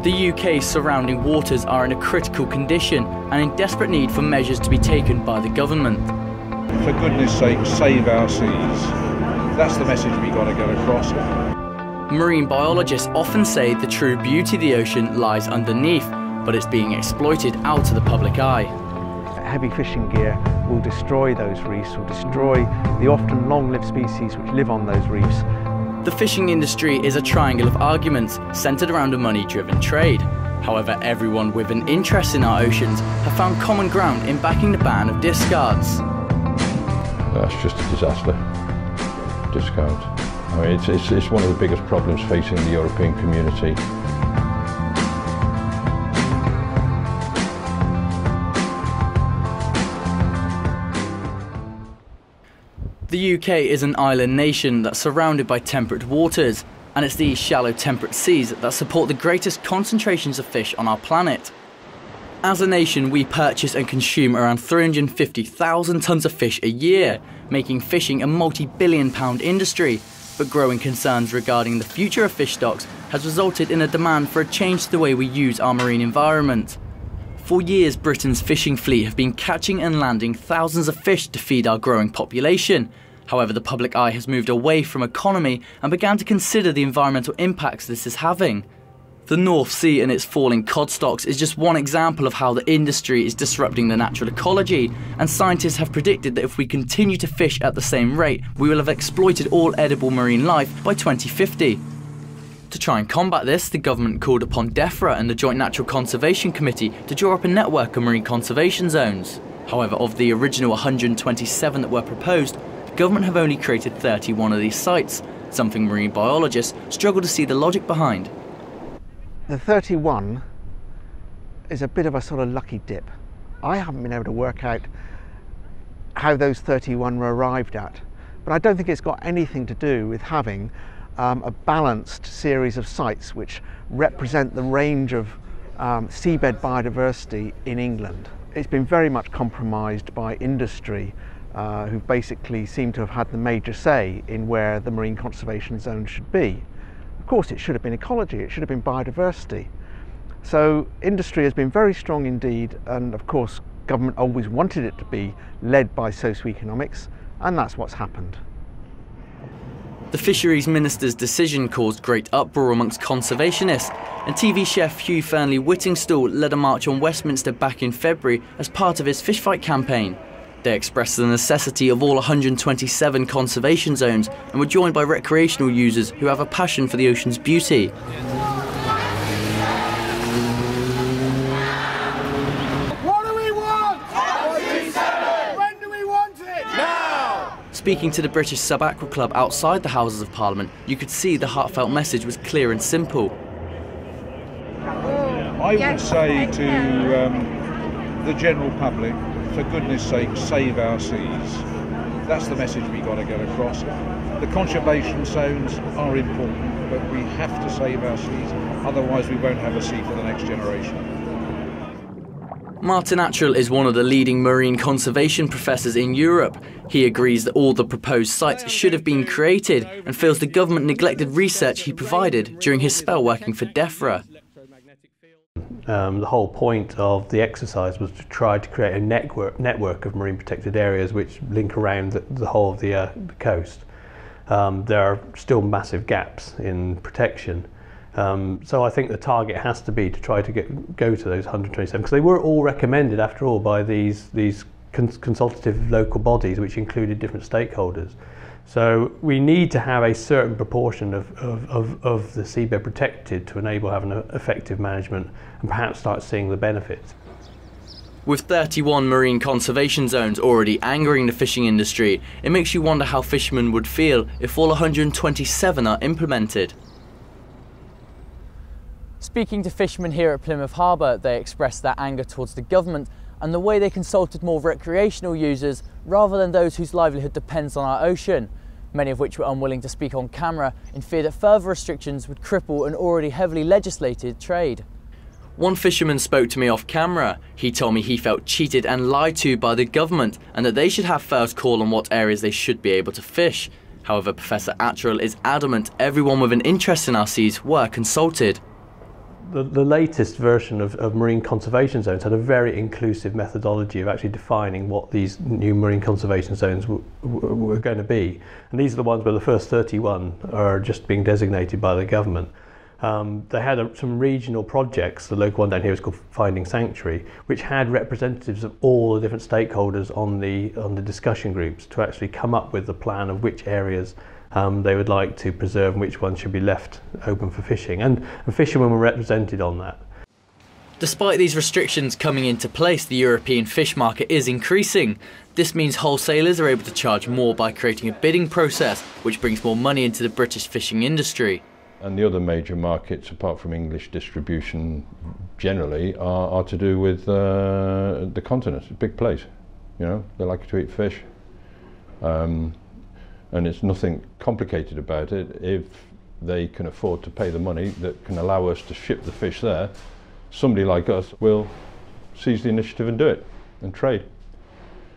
The UK's surrounding waters are in a critical condition and in desperate need for measures to be taken by the government. For goodness sake, save our seas. That's the message we've got to get across. Marine biologists often say the true beauty of the ocean lies underneath, but it's being exploited out to the public eye. Heavy fishing gear will destroy those reefs, will destroy the often long-lived species which live on those reefs. The fishing industry is a triangle of arguments centred around a money-driven trade. However, everyone with an interest in our oceans have found common ground in backing the ban of discards. That's just a disaster. Discards. I mean, it's one of the biggest problems facing the European community. The UK is an island nation that's surrounded by temperate waters, and it's these shallow temperate seas that support the greatest concentrations of fish on our planet. As a nation, we purchase and consume around 350,000 tonnes of fish a year, making fishing a multi-billion-pound industry. But growing concerns regarding the future of fish stocks has resulted in a demand for a change to the way we use our marine environment. For years, Britain's fishing fleet have been catching and landing thousands of fish to feed our growing population. However, the public eye has moved away from economy and began to consider the environmental impacts this is having. The North Sea and its falling cod stocks is just one example of how the industry is disrupting the natural ecology, and scientists have predicted that if we continue to fish at the same rate, we will have exploited all edible marine life by 2050. To try and combat this, the government called upon DEFRA and the Joint Natural Conservation Committee to draw up a network of marine conservation zones. However, of the original 127 that were proposed, the government have only created 31 of these sites, something marine biologists struggle to see the logic behind. The 31 is a bit of a sort of lucky dip. I haven't been able to work out how those 31 were arrived at, but I don't think it's got anything to do with having a balanced series of sites which represent the range of seabed biodiversity in England. It's been very much compromised by industry, who basically seem to have had the major say in where the marine conservation zone should be. Of course, it should have been ecology, it should have been biodiversity. So industry has been very strong indeed, and of course government always wanted it to be led by socioeconomics, and that's what's happened. The Fisheries Minister's decision caused great uproar amongst conservationists, and TV chef Hugh Fearnley-Whittingstall led a march on Westminster back in February as part of his fish fight campaign. They expressed the necessity of all 127 conservation zones and were joined by recreational users who have a passion for the ocean's beauty. What do we want? 127! When do we want it? Now! Speaking to the British Sub-Aqua Club outside the Houses of Parliament, you could see the heartfelt message was clear and simple. I would say to the general public, for goodness sake, save our seas. That's the message we've got to get across. The conservation zones are important, but we have to save our seas, otherwise we won't have a sea for the next generation. Martin Attrell is one of the leading marine conservation professors in Europe. He agrees that all the proposed sites should have been created and feels the government neglected research he provided during his spell working for DEFRA. The whole point of the exercise was to try to create a network of marine protected areas which link around the whole of the coast. There are still massive gaps in protection. So I think the target has to be to try to go to those 127, because they were all recommended after all by these consultative local bodies which included different stakeholders. So we need to have a certain proportion of the seabed protected to enable having an effective management and perhaps start seeing the benefits. With 31 marine conservation zones already angering the fishing industry, it makes you wonder how fishermen would feel if all 127 are implemented. Speaking to fishermen here at Plymouth Harbour, they expressed their anger towards the government and the way they consulted more recreational users rather than those whose livelihood depends on our ocean, many of which were unwilling to speak on camera in fear that further restrictions would cripple an already heavily legislated trade. One fisherman spoke to me off camera. He told me he felt cheated and lied to by the government and that they should have first call on what areas they should be able to fish. However, Professor Attrell is adamant everyone with an interest in our seas were consulted. the latest version of marine conservation zones had a very inclusive methodology of actually defining what these new marine conservation zones were going to be. And these are the ones where the first 31 are just being designated by the government. They had some regional projects. The local one down here is called Finding Sanctuary, which had representatives of all the different stakeholders on the discussion groups to actually come up with a plan of which areas they would like to preserve and which ones should be left open for fishing. And fishermen were represented on that. Despite these restrictions coming into place, the European fish market is increasing. This means wholesalers are able to charge more by creating a bidding process, which brings more money into the British fishing industry. And the other major markets, apart from English distribution generally, are to do with the continent. It's a big place, you know, they like to eat fish. And it's nothing complicated about it. If they can afford to pay the money that can allow us to ship the fish there, somebody like us will seize the initiative and do it, and trade.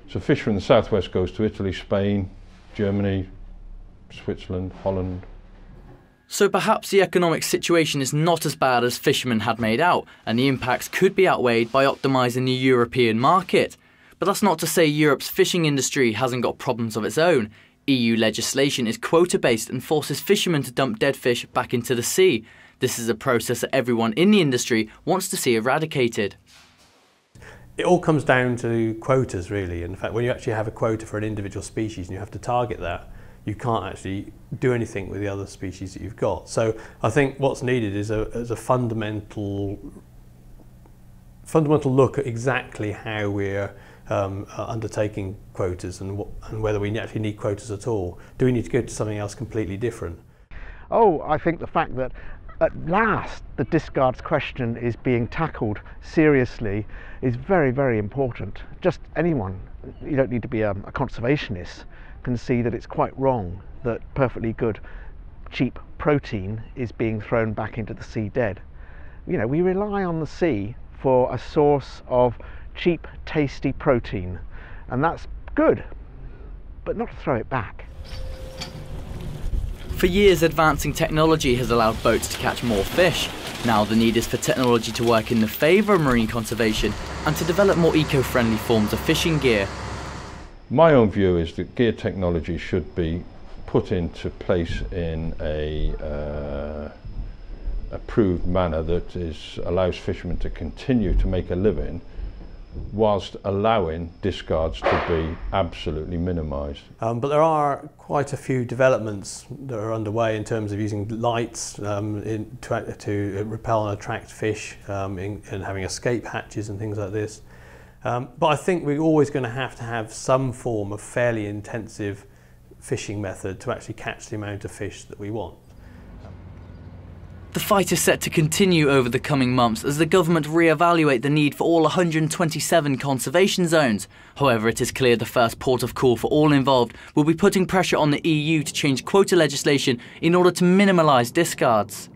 So fish from the southwest goes to Italy, Spain, Germany, Switzerland, Holland. So perhaps the economic situation is not as bad as fishermen had made out, and the impacts could be outweighed by optimising the European market. But that's not to say Europe's fishing industry hasn't got problems of its own. EU legislation is quota-based and forces fishermen to dump dead fish back into the sea. This is a process that everyone in the industry wants to see eradicated. It all comes down to quotas, really. In fact, when you actually have a quota for an individual species and you have to target that, you can't actually do anything with the other species that you've got. So I think what's needed is a fundamental look at exactly how we're undertaking quotas and whether we actually need quotas at all. Do we need to go to something else completely different? Oh, I think the fact that at last the discards question is being tackled seriously is very, very important. Just anyone, you don't need to be a conservationist, can see that it's quite wrong that perfectly good cheap protein is being thrown back into the sea dead. You know, we rely on the sea for a source of cheap, tasty protein, and that's good, but not to throw it back. For years, advancing technology has allowed boats to catch more fish. Now the need is for technology to work in the favour of marine conservation and to develop more eco-friendly forms of fishing gear. My own view is that gear technology should be put into place in a approved manner that allows fishermen to continue to make a living whilst allowing discards to be absolutely minimised. But there are quite a few developments that are underway in terms of using lights to repel and attract fish and having escape hatches and things like this. But I think we're always going to have some form of fairly intensive fishing method to actually catch the amount of fish that we want. The fight is set to continue over the coming months as the government re-evaluate the need for all 127 conservation zones. However, it is clear the first port of call for all involved will be putting pressure on the EU to change quota legislation in order to minimise discards.